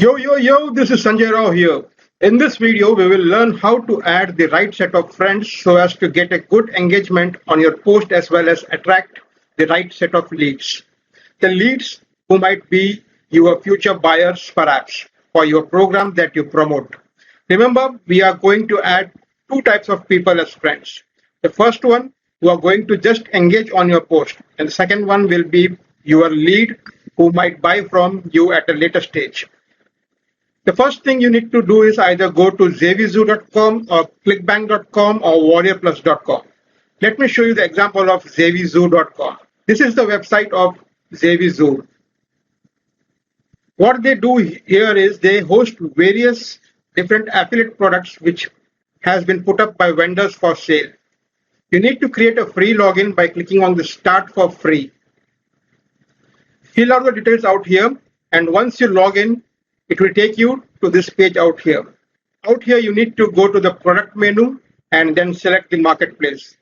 Yo, this is Sanjay Rao here. In this video, we will learn how to add the right set of friends so as to get a good engagement on your post as well as attract the right set of leads. The leads who might be your future buyers perhaps for your program that you promote. Remember, we are going to add two types of people as friends. The first one who are going to just engage on your post, and the second one will be your lead who might buy from you at a later stage. The first thing you need to do is either go to zavizoo.com or clickbank.com or warriorplus.com. Let me show you the example of zavizoo.com. This is the website of Zavizoo. What they do here is they host various different affiliate products which has been put up by vendors for sale. You need to create a free login by clicking on the start for free. Fill out the details out here, and once you log in, it will take you to this page out here. Out here, you need to go to the product menu and then select the marketplace.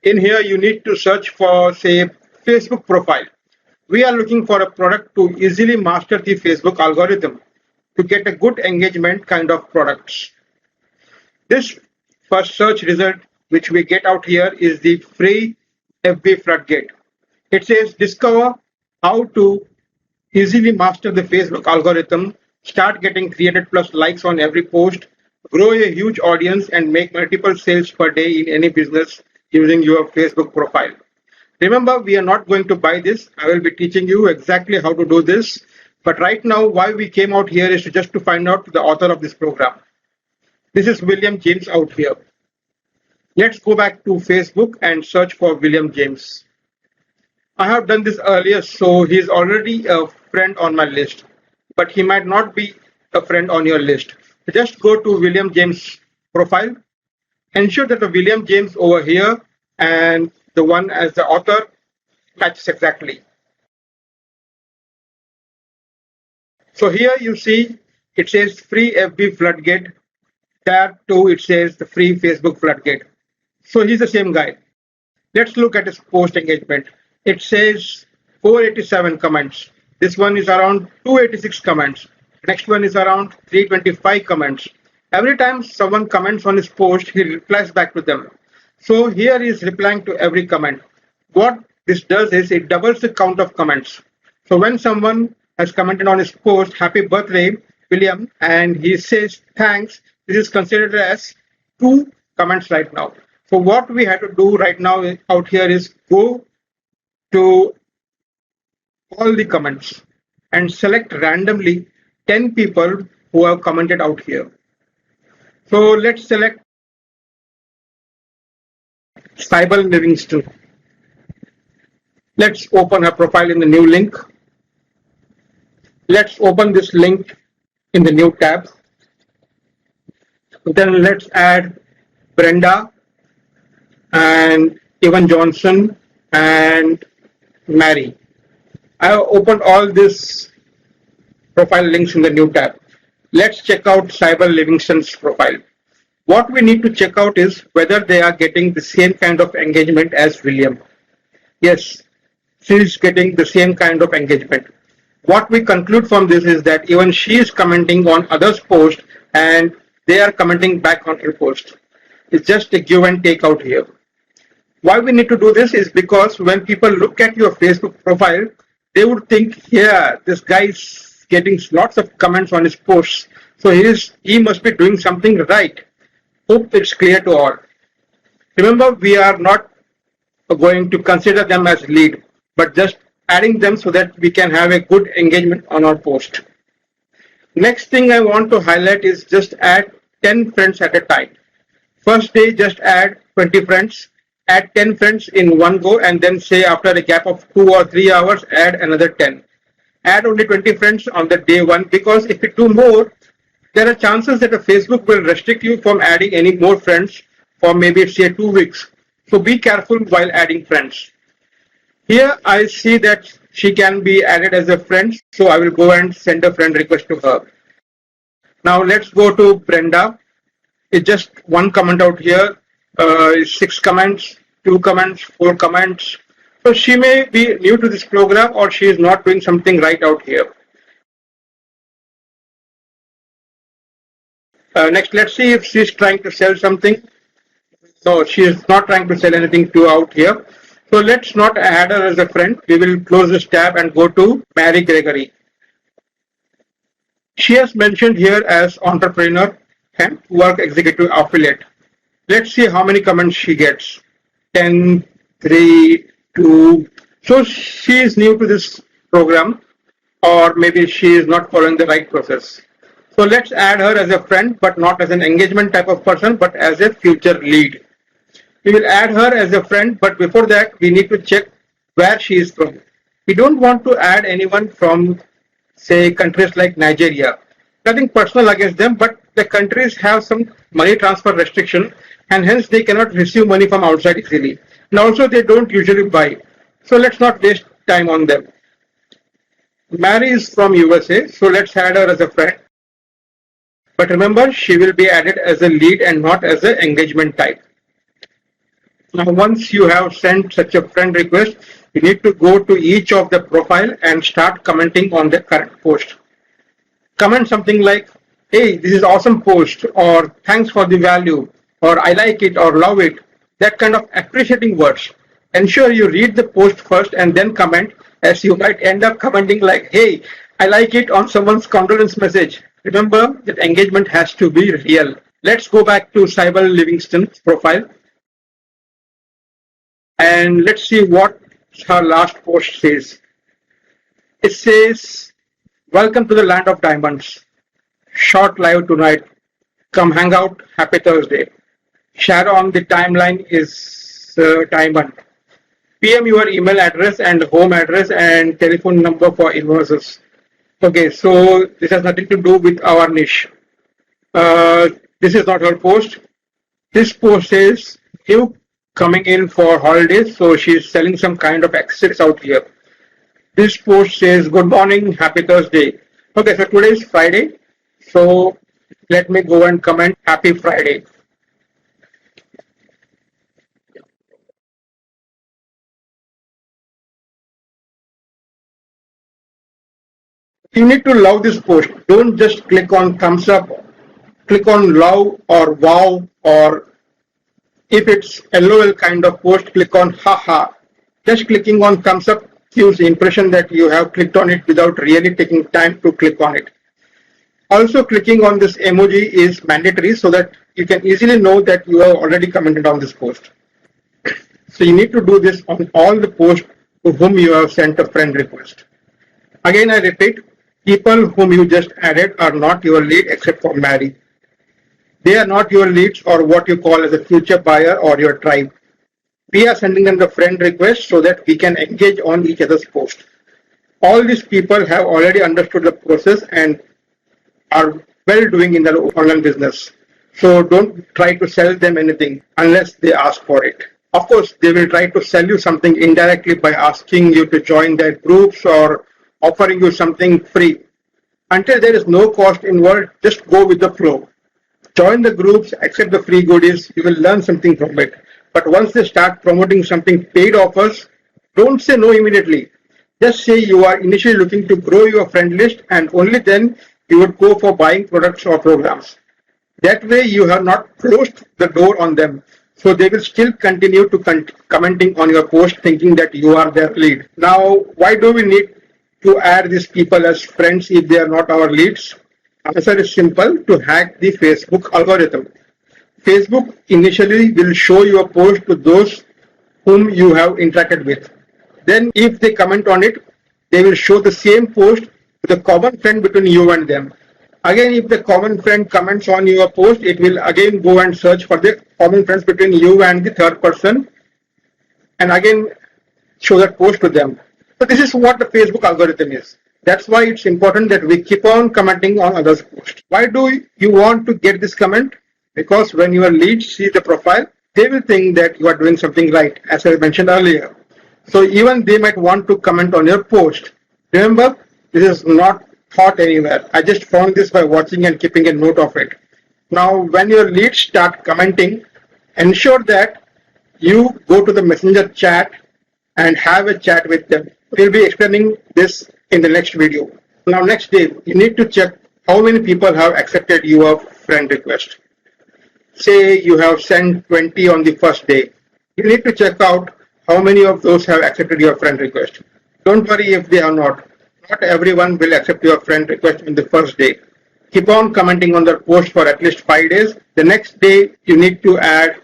In here, you need to search for, say, Facebook profile. We are looking for a product to easily master the Facebook algorithm to get a good engagement kind of products. This first search result which we get out here is the free FB Floodgate. It says discover how to easily master the Facebook algorithm, start getting 300 plus likes on every post, grow a huge audience and make multiple sales per day in any business using your Facebook profile. Remember, we are not going to buy this. I will be teaching you exactly how to do this. But right now, why we came out here is just to find out the author of this program. This is William James out here. Let's go back to Facebook and search for William James. I have done this earlier, so he's already a friend on my list, but he might not be a friend on your list. Just go to William James profile, ensure that the William James over here and the one as the author matches exactly. So here you see it says free FB Floodgate. Tab 2 it says the free Facebook Floodgate. So he's the same guy. Let's look at his post engagement. It says 487 comments. This one is around 286 comments. Next one is around 325 comments. Every time someone comments on his post, he replies back to them. So here he is replying to every comment. What this does is it doubles the count of comments. So when someone has commented on his post, happy birthday, William, and he says thanks, this is considered as 2 comments right now. So what we have to do right now out here is go to all the comments and select randomly 10 people who have commented out here. So let's select Cybele Livingston. Let's open her profile in the new link. Let's open this link in the new tab. Then let's add Brenda and Evan Johnson and Mary. I have opened all these profile links in the new tab. Let's check out Cybele Livingston's profile. What we need to check out is whether they are getting the same kind of engagement as William. Yes, she is getting the same kind of engagement. What we conclude from this is that even she is commenting on others' posts and they are commenting back on her post. It's just a give and take out here. Why we need to do this is because when people look at your Facebook profile, they would think, yeah, this guy is getting lots of comments on his posts. So he must be doing something right. Hope it's clear to all. Remember, we are not going to consider them as lead, but just adding them so that we can have a good engagement on our post. Next thing I want to highlight is just add 10 friends at a time. First day, just add 20 friends. Add 10 friends in one go and then say after a gap of 2 or 3 hours, add another 10. Add only 20 friends on the day one, because if you do more, there are chances that Facebook will restrict you from adding any more friends for maybe say 2 weeks. So be careful while adding friends. Here I see that she can be added as a friend, so I will go and send a friend request to her. Now let's go to Brenda. It's just one comment out here. 6 comments, 2 comments, 4 comments. So she may be new to this program or she is not doing something right out here. Next, let's see if she's trying to sell something. No, she is not trying to sell anything to out here. So let's not add her as a friend. We will close this tab and go to Mary Gregory. She has mentioned here as entrepreneur and work executive affiliate. Let's see how many comments she gets. 10, 3, 2. So she is new to this program, or maybe she is not following the right process. So let's add her as a friend, but not as an engagement type of person, but as a future lead. We will add her as a friend, but before that, we need to check where she is from. We don't want to add anyone from, say, countries like Nigeria. Nothing personal against them, but the countries have some money transfer restriction, and hence they cannot receive money from outside easily. And also they don't usually buy. So let's not waste time on them. Mary is from USA, so let's add her as a friend. But remember, she will be added as a lead and not as an engagement type. Now, once you have sent such a friend request, you need to go to each of the profile and start commenting on the current post. Comment something like, hey, this is awesome post, or thanks for the value, or I like it, or love it. That kind of appreciating words. Ensure you read the post first and then comment, as you might end up commenting like, hey, I like it on someone's condolence message. Remember that engagement has to be real. Let's go back to Cybele Livingston's profile. And let's see what her last post says. It says, welcome to the land of diamonds. Short live tonight. Come hang out. Happy Thursday. Share on the timeline is diamond. PM your email address and home address and telephone number for invoices. Okay, so this has nothing to do with our niche. This is not her post. This post says, new coming in for holidays, so she's selling some kind of accessories out here. This post says, good morning, happy Thursday. Okay, so today is Friday, so let me go and comment happy Friday. You need to love this post. Don't just click on thumbs up, click on love or wow, or if it's LOL kind of post, click on haha. Just clicking on thumbs up gives the impression that you have clicked on it without really taking time to click on it. Also, clicking on this emoji is mandatory so that you can easily know that you have already commented on this post. So you need to do this on all the posts to whom you have sent a friend request. Again, I repeat, people whom you just added are not your lead except for Mary. They are not your leads or what you call as a future buyer or your tribe. We are sending them the friend request so that we can engage on each other's post. All these people have already understood the process and are well doing in their online business. So don't try to sell them anything unless they ask for it. Of course, they will try to sell you something indirectly by asking you to join their groups or offering you something free. Until there is no cost involved, just go with the flow. Join the groups, accept the free goodies, you will learn something from it. But once they start promoting something paid offers, don't say no immediately. Just say you are initially looking to grow your friend list and only then you would go for buying products or programs. That way you have not closed the door on them. So they will still continue to commenting on your post thinking that you are their lead. Now, why do we need to add these people as friends if they are not our leads? Answer is simple, to hack the Facebook algorithm. Facebook initially will show your post to those whom you have interacted with. Then if they comment on it, they will show the same post to the common friend between you and them. Again, if the common friend comments on your post, it will again go and search for the common friends between you and the third person and again show that post to them. So this is what the Facebook algorithm is. That's why it's important that we keep on commenting on others' posts. Why do you want to get this comment? Because when your leads see the profile, they will think that you are doing something right, as I mentioned earlier. So even they might want to comment on your post. Remember, this is not thought anywhere. I just found this by watching and keeping a note of it. Now, when your leads start commenting, ensure that you go to the messenger chat and have a chat with them. We'll be explaining this in the next video. Now, next day, you need to check how many people have accepted your friend request. Say you have sent 20 on the first day. You need to check out how many of those have accepted your friend request. Don't worry if they are not. Not everyone will accept your friend request in the first day. Keep on commenting on their post for at least 5 days. The next day, you need to add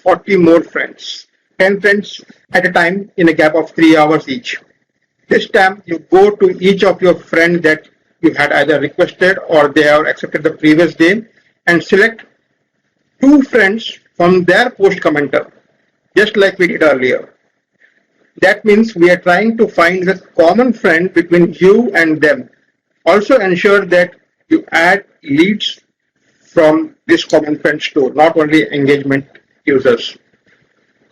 40 more friends. 10 friends at a time in a gap of 3 hours each. This time, you go to each of your friends that you had either requested or they have accepted the previous day and select 2 friends from their post commenter, just like we did earlier. That means we are trying to find the common friend between you and them. Also ensure that you add leads from this common friends too, not only engagement users.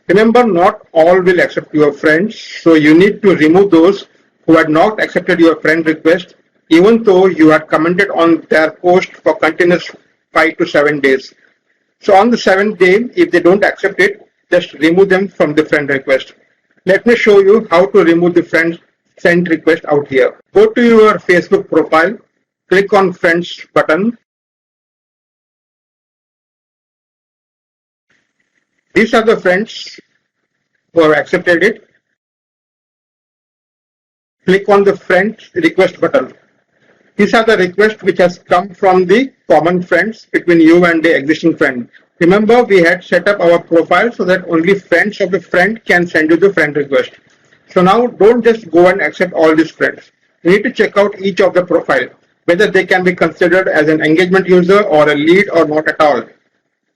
Remember, not all will accept your friends, so you need to remove those who had not accepted your friend request, even though you had commented on their post for continuous 5 to 7 days. So on the 7th day, if they don't accept it, just remove them from the friend request. Let me show you how to remove the friend send request out here. Go to your Facebook profile, click on friends button. These are the friends who have accepted it. Click on the friend request button. These are the requests which has come from the common friends between you and the existing friend. Remember, we had set up our profile so that only friends of the friend can send you the friend request. So now don't just go and accept all these friends. You need to check out each of the profile, whether they can be considered as an engagement user or a lead or not at all.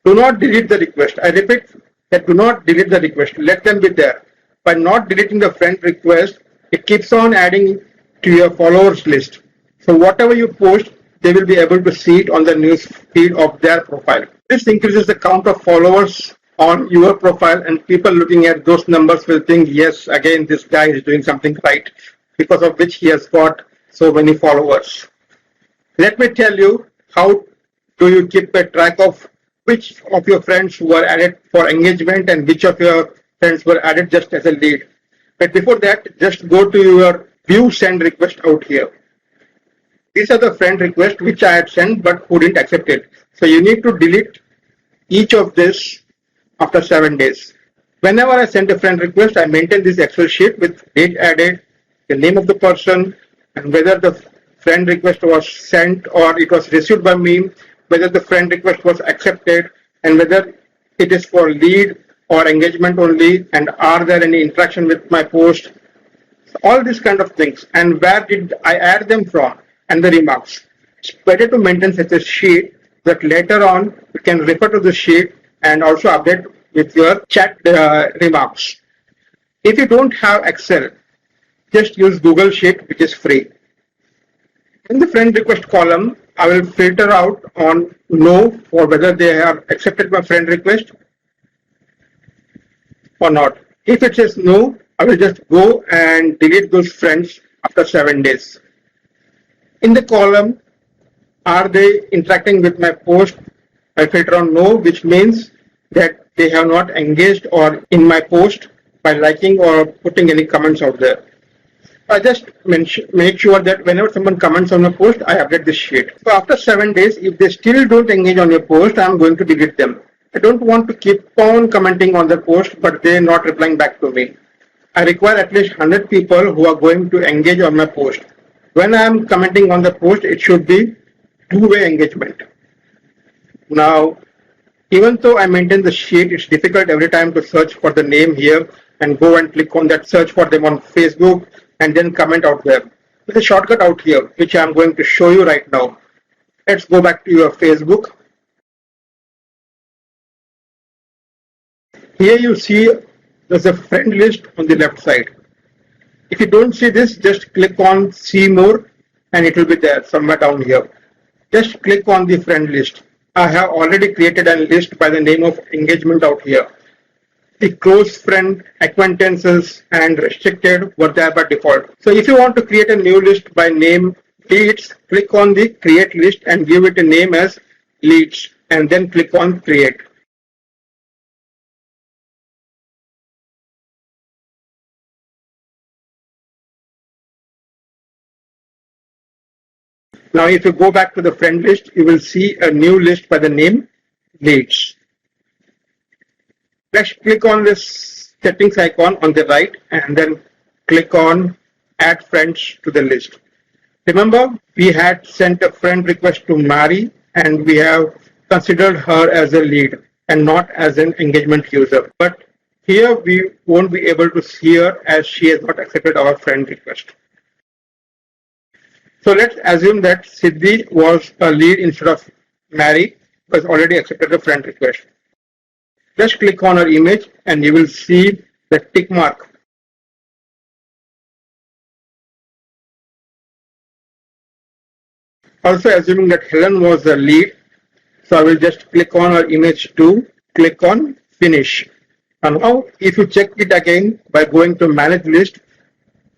Do not delete the request. I repeat that do not delete the request. Let them be there. By not deleting the friend request, it keeps on adding to your followers list. So whatever you post, they will be able to see it on the news feed of their profile. This increases the count of followers on your profile, and people looking at those numbers will think, yes, again, this guy is doing something right, because of which he has got so many followers. Let me tell you how do you keep a track of which of your friends were added for engagement and which of your friends were added just as a lead. But before that, just go to your view send request out here. These are the friend requests which I had sent but who didn't accept it. So you need to delete each of this after 7 days. Whenever I send a friend request, I maintain this Excel sheet with date added, the name of the person, and whether the friend request was sent or it was received by me, whether the friend request was accepted, and whether it is for lead or engagement only, and are there any interaction with my post, all these kind of things, and where did I add them from, and the remarks. It's better to maintain such a sheet that later on you can refer to the sheet and also update with your chat remarks. If you don't have Excel, just use Google Sheet, which is free. In the friend request column, I will filter out on no for whether they have accepted my friend request or not. If it says no, I will just go and delete those friends after 7 days. In the column, are they interacting with my post? I filter on no, which means that they have not engaged or in my post by liking or putting any comments out there. I just make sure that whenever someone comments on a post, I update this sheet. So after 7 days, if they still don't engage on your post, I'm going to delete them. I don't want to keep on commenting on their post, but they're not replying back to me. I require at least 100 people who are going to engage on my post. When I am commenting on the post, it should be two-way engagement. Now, even though I maintain the sheet, it's difficult every time to search for the name here and go and click on that search for them on Facebook and then comment out there. There's a shortcut out here, which I'm going to show you right now. Let's go back to your Facebook. Here you see there's a friend list on the left side. If you don't see this, just click on see more and it will be there somewhere down here. Just click on the friend list. I have already created a list by the name of engagement out here. The close friend, acquaintances, and restricted were there by default. So if you want to create a new list by name leads, click on the create list and give it a name as leads and then click on create. Now if you go back to the friend list, you will see a new list by the name leads. Let's click on this settings icon on the right and then click on add friends to the list. Remember, we had sent a friend request to Mary and we have considered her as a lead and not as an engagement user. But here we won't be able to see her as she has not accepted our friend request. So let's assume that Siddhi was a lead instead of Mary, because already accepted a friend request. Just click on her image and you will see the tick mark. Also assuming that Helen was the lead, so I will just click on her image to click on finish. And now if you check it again by going to manage list,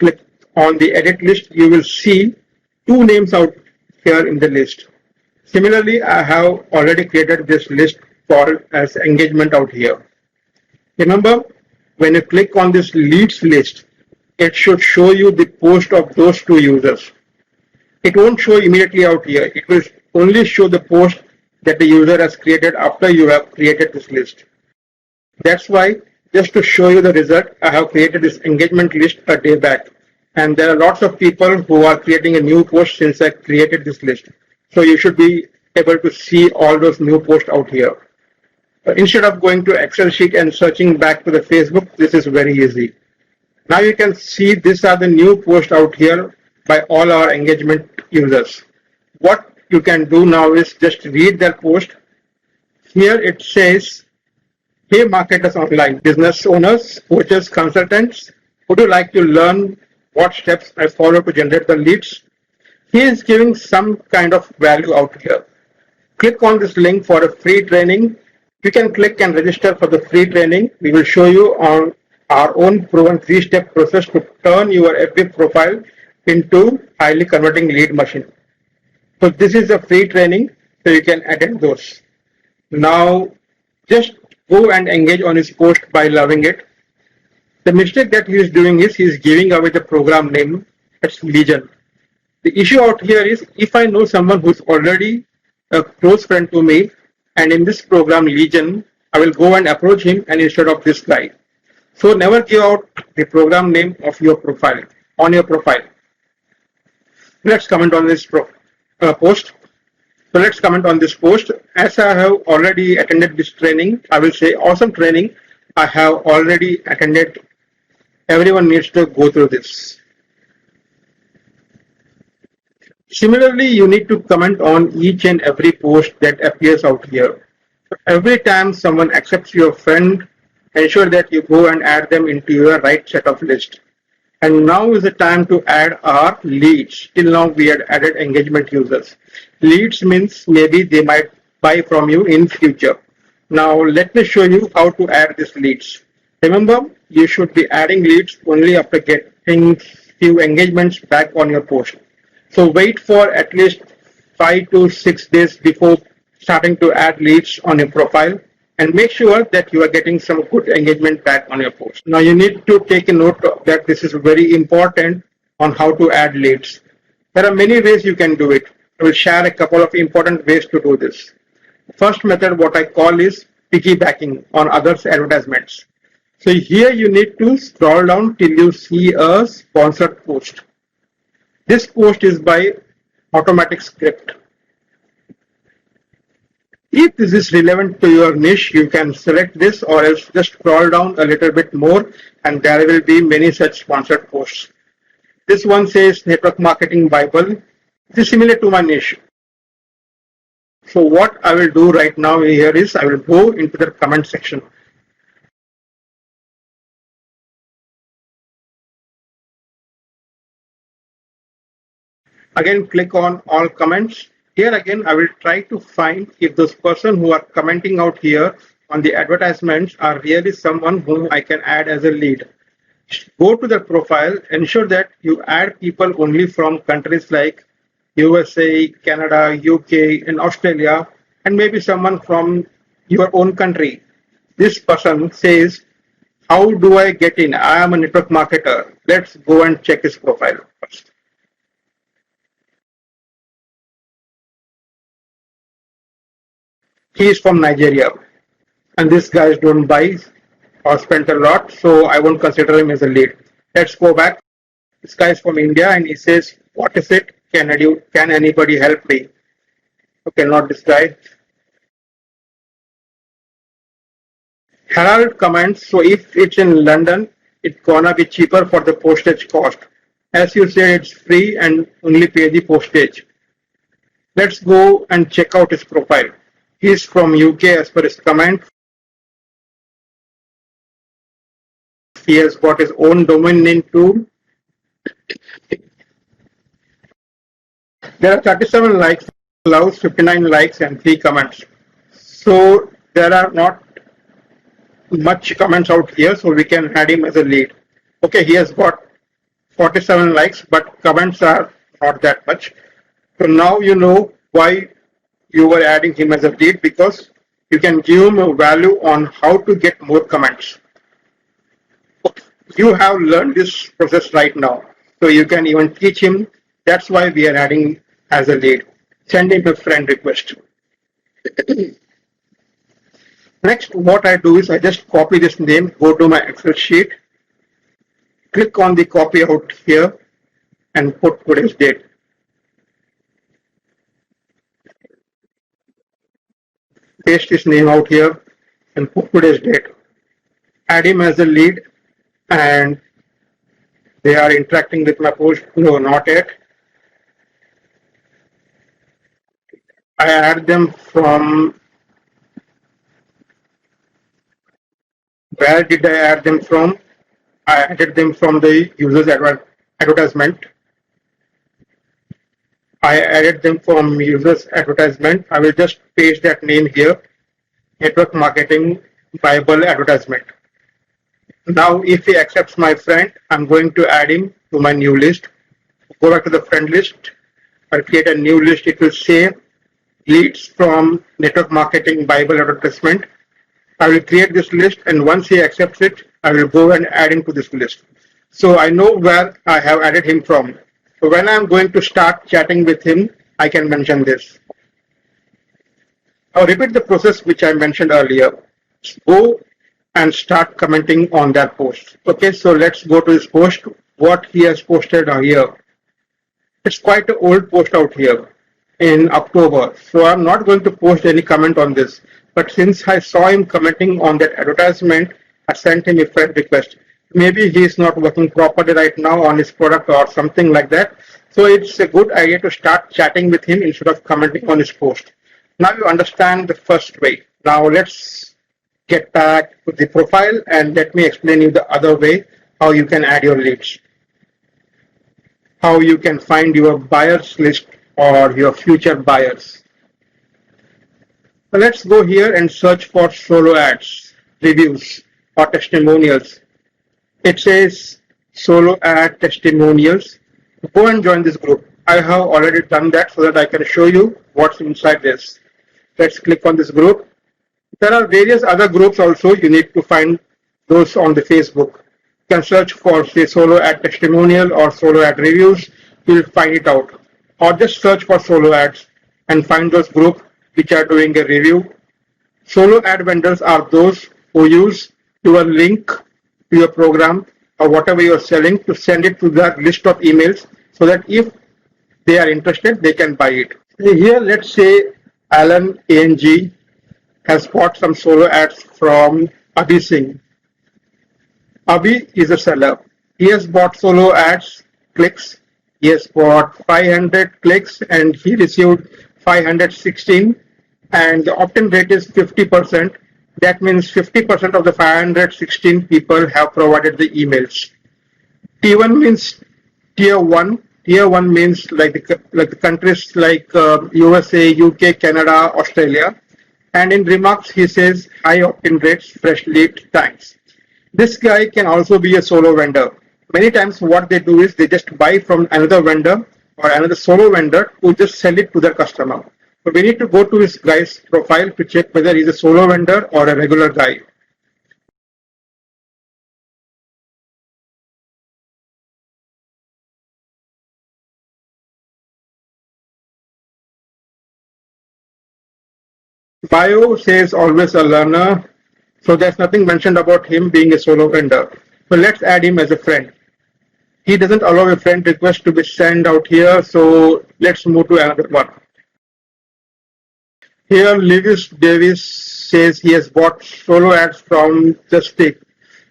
click on the edit list, you will see two names out here in the list. Similarly, I have already created this list for as engagement out here. Remember, when you click on this leads list, it should show you the post of those two users. It won't show immediately out here. It will only show the post that the user has created after you have created this list. That's why, just to show you the result, I have created this engagement list a day back. And there are lots of people who are creating a new post since I created this list. So you should be able to see all those new posts out here. Instead of going to Excel sheet and searching back to the Facebook, this is very easy. Now you can see these are the new posts out here by all our engagement users. What you can do now is just read their post. Here it says, hey marketers online, business owners, coaches, consultants, would you like to learn what steps I follow to generate the leads? He is giving some kind of value out here. Click on this link for a free training. You can click and register for the free training. We will show you on our own proven 3-step process to turn your FB profile into highly converting lead machine. So this is a free training, so you can attend those. Now just go and engage on his post by loving it. The mistake that he is doing is he is giving away the program name. It's Legion. The issue out here is if I know someone who's already a close friend to me and in this program Legion, I will go and approach him and instead of this guy. So never give out the program name of your profile on your profile. Let's comment on this post. So let's comment on this post. As I have already attended this training, I will say awesome training. I have already attended. Everyone needs to go through this. Similarly, you need to comment on each and every post that appears out here. Every time someone accepts your friend, ensure that you go and add them into your right set of list. And now is the time to add our leads. Till now we had added engagement users. Leads means maybe they might buy from you in future. Now let me show you how to add these leads. Remember, you should be adding leads only after getting few engagements back on your post. So wait for at least 5 to 6 days before starting to add leads on your profile and make sure that you are getting some good engagement back on your post. Now you need to take a note that this is very important on how to add leads. There are many ways you can do it. I will share a couple of important ways to do this. First method, what I call is piggybacking on others' advertisements. So here you need to scroll down till you see a sponsored post. This post is by automatic script. If this is relevant to your niche, you can select this or else just scroll down a little bit more and there will be many such sponsored posts. This one says Network Marketing Bible. This is similar to my niche. So what I will do right now here is I will go into the comment section. Again, click on all comments. Here again, I will try to find if those person who are commenting out here on the advertisements are really someone whom I can add as a lead. Go to the profile, ensure that you add people only from countries like USA, Canada, UK, and Australia, and maybe someone from your own country. This person says, how do I get in? I am a network marketer. Let's go and check his profile first. He is from Nigeria, and these guys don't buy or spend a lot, so I won't consider him as a lead. Let's go back. This guy is from India, and he says, "What is it? Can anybody help me?" Okay, not this guy. Herald comments, so if it's in London, it's gonna be cheaper for the postage cost. As you said, it's free and only pay the postage. Let's go and check out his profile. He's from UK as per his comment. He has got his own domain name too. There are 37 likes, allows 59 likes and 3 comments. So there are not much comments out here, so we can add him as a lead. Okay, he has got 47 likes, but comments are not that much. So now you know why you were adding him as a lead, because you can give him a value on how to get more comments. You have learned this process right now, so you can even teach him. That's why we are adding as a lead. Send him a friend request. Next, what I do is I just copy this name, go to my Excel sheet, click on the copy out here, and put today's date. Paste his name out here and put today's date. Add him as a lead, and they are interacting with my post. No, not yet. I add them from, where did I add them from? I added them from the user's advertisement. I added them from user's advertisement. I will just paste that name here, network marketing Bible advertisement. Now, if he accepts my friend, I'm going to add him to my new list. Go back to the friend list. I'll create a new list. It will say leads from network marketing Bible advertisement. I will create this list, and once he accepts it, I will go and add him to this list. So I know where I have added him from. So when I'm going to start chatting with him, I can mention this. I'll repeat the process which I mentioned earlier. Go and start commenting on that post. Okay, so let's go to his post. What he has posted here. It's quite an old post out here in October. So I'm not going to post any comment on this. But since I saw him commenting on that advertisement, I sent him a friend request. Maybe he's not working properly right now on his product or something like that. So it's a good idea to start chatting with him instead of commenting on his post. Now you understand the first way. Now let's get back to the profile and let me explain you the other way how you can add your leads, how you can find your buyers list or your future buyers. So let's go here and search for solo ads, reviews or testimonials. It says solo ad testimonials. Go and join this group. I have already done that so that I can show you what's inside this. Let's click on this group. There are various other groups also. You need to find those on the Facebook. You can search for, say, solo ad testimonial or solo ad reviews. You'll find it out. Or just search for solo ads and find those groups which are doing a review. Solo ad vendors are those who use your link to your program or whatever you're selling to send it to that list of emails so that if they are interested, they can buy it. Here, let's say Alan ANG has bought some solo ads from Abhi Singh. Abhi is a seller. He has bought solo ads clicks. He has bought 500 clicks and he received 516, and the opt-in rate is 50%. That means 50% of the 516 people have provided the emails. T1 means tier 1. Tier 1 means like the countries like USA, UK, Canada, Australia. And in remarks, he says high opt-in rates, fresh lead, thanks. This guy can also be a solo vendor. Many times what they do is they just buy from another vendor or another solo vendor who just sell it to their customer. So we need to go to this guy's profile to check whether he's a solo vendor or a regular guy. Bio says always a learner, so there's nothing mentioned about him being a solo vendor. So let's add him as a friend. He doesn't allow a friend request to be sent out here, so let's move to another one. Here, Lewis Davis says he has bought solo ads from the stick.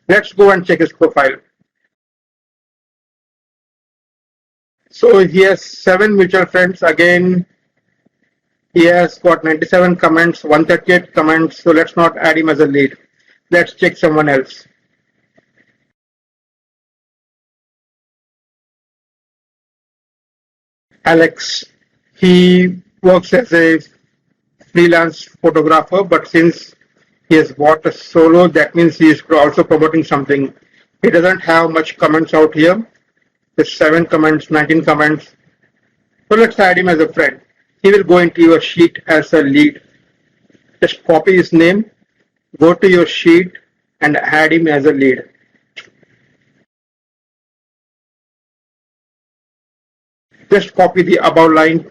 Let's go and check his profile. So he has 7 mutual friends. Again, he has got 97 comments, 138 comments. So let's not add him as a lead. Let's check someone else. Alex. He works as a freelance photographer, but since he has bought a solo, that means he is also promoting something. He doesn't have much comments out here. There's 7 comments, 19 comments. So let's add him as a friend. He will go into your sheet as a lead. Just copy his name, go to your sheet and add him as a lead. Just copy the above line,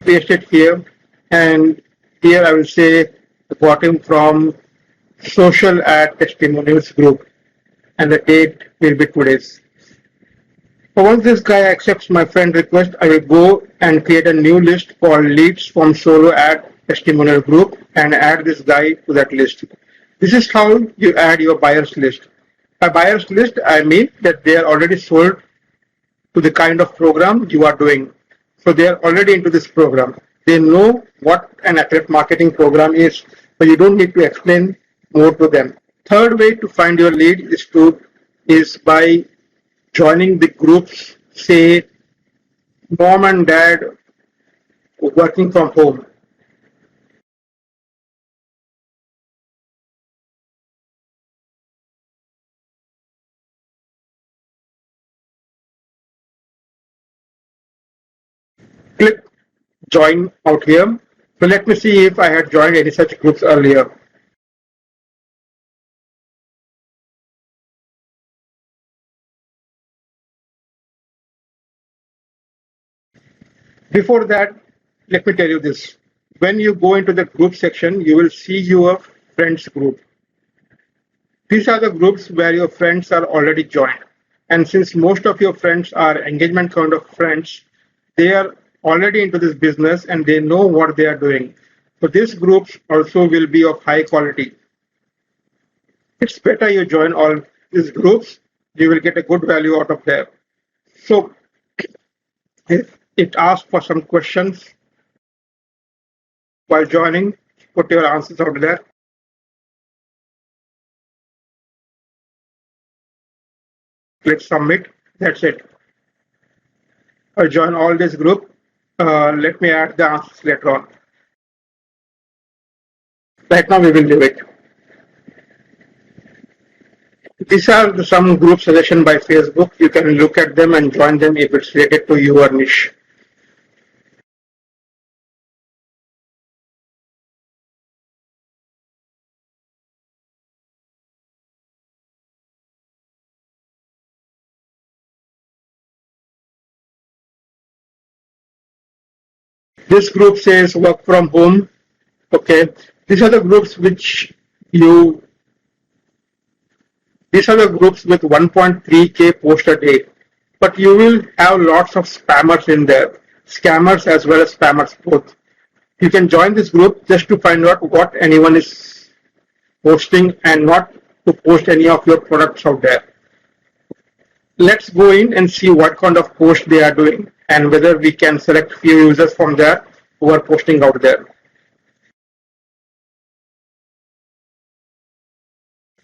paste it here, and here I will say got him from social ad testimonials group, and the date will be today's. So once this guy accepts my friend request, I will go and create a new list called leads from solo ad testimonial group and add this guy to that list. This is how you add your buyers list. By buyers list, I mean that they are already sold to the kind of program you are doing. So they are already into this program. They know what an affiliate marketing program is, so you don't need to explain more to them. Third way to find your lead is by joining the groups, say mom and dad working from home. Click join out here. So let me see if I had joined any such groups earlier. Before that, let me tell you this. When you go into the group section, you will see your friends group. These are the groups where your friends are already joined. And since most of your friends are engagement kind of friends, they are already into this business and they know what they are doing. So these groups also will be of high quality. It's better you join all these groups. You will get a good value out of there. So if it asks for some questions while joining, put your answers out there. Click submit. That's it. I join all this group. Let me add the answers later on. Right now we will do it. These are some group suggestions by Facebook. You can look at them and join them if it's related to your niche. This group says work from home. Okay. These are the groups which you These are the groups with 1.3K posts a day. But you will have lots of spammers in there, scammers as well as spammers both. You can join this group just to find out what anyone is posting and not to post any of your products out there. Let's go in and see what kind of post they are doing and whether we can select few users from there who are posting out there.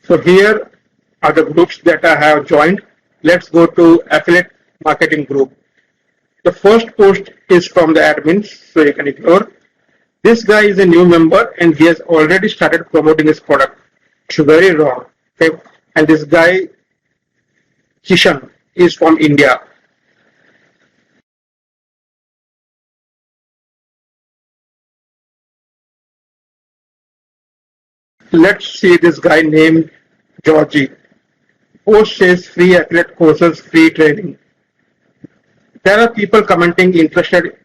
So here are the groups that I have joined. Let's go to affiliate marketing group. The first post is from the admins, so you can ignore. This guy is a new member and he has already started promoting his product. It's very wrong. Okay? And this guy, Kishan, is from India. Let's see this guy named Georgie. Post says free affiliate courses, free training. There are people commenting interested,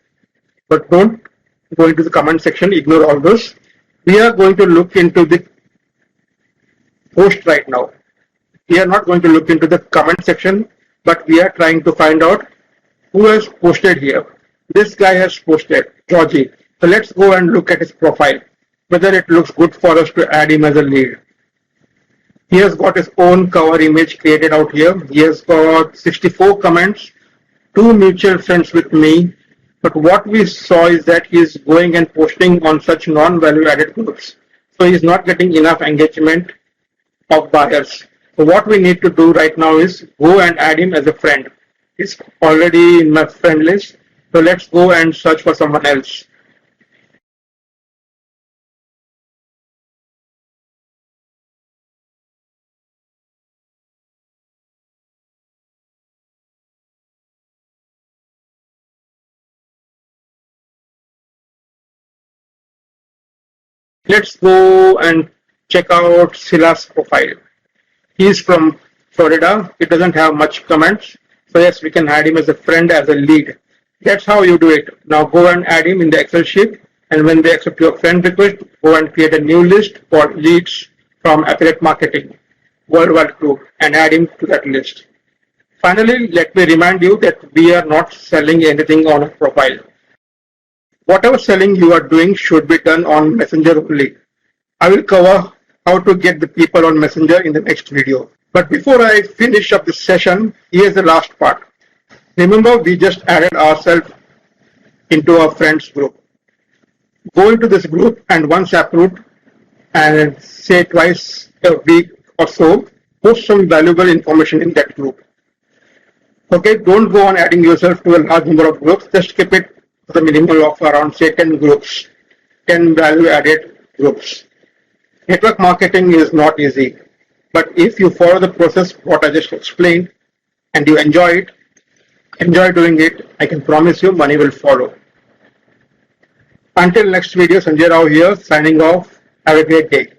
but don't go into the comment section, ignore all those. We are going to look into the post right now. We are not going to look into the comment section, but we are trying to find out who has posted here. This guy has posted, Georgie. So let's go and look at his profile, whether it looks good for us to add him as a lead. He has got his own cover image created out here. He has got 64 comments, 2 mutual friends with me. But what we saw is that he is going and posting on such non-value added groups. So he is not getting enough engagement of buyers. So what we need to do right now is go and add him as a friend. He's already in my friend list. So let's go and search for someone else. Let's go and check out Silas' profile. He's from Florida. He doesn't have much comments. So yes, we can add him as a friend, as a lead. That's how you do it. Now go and add him in the Excel sheet. And when they accept your friend request, go and create a new list for leads from affiliate marketing worldwide group and add him to that list. Finally, let me remind you that we are not selling anything on a profile. Whatever selling you are doing should be done on Messenger only. I will cover how to get the people on Messenger in the next video. But before I finish up this session, here's the last part. Remember, we just added ourselves into our friends group. Go into this group and once approved, and say twice a week or so, post some valuable information in that group. Okay, don't go on adding yourself to a large number of groups. Just keep it to the minimum of around say 10 groups, 10 value added groups. Network marketing is not easy, but if you follow the process what I just explained and you enjoy doing it, I can promise you money will follow. Until next video, Sanjay Rao here, signing off. Have a great day.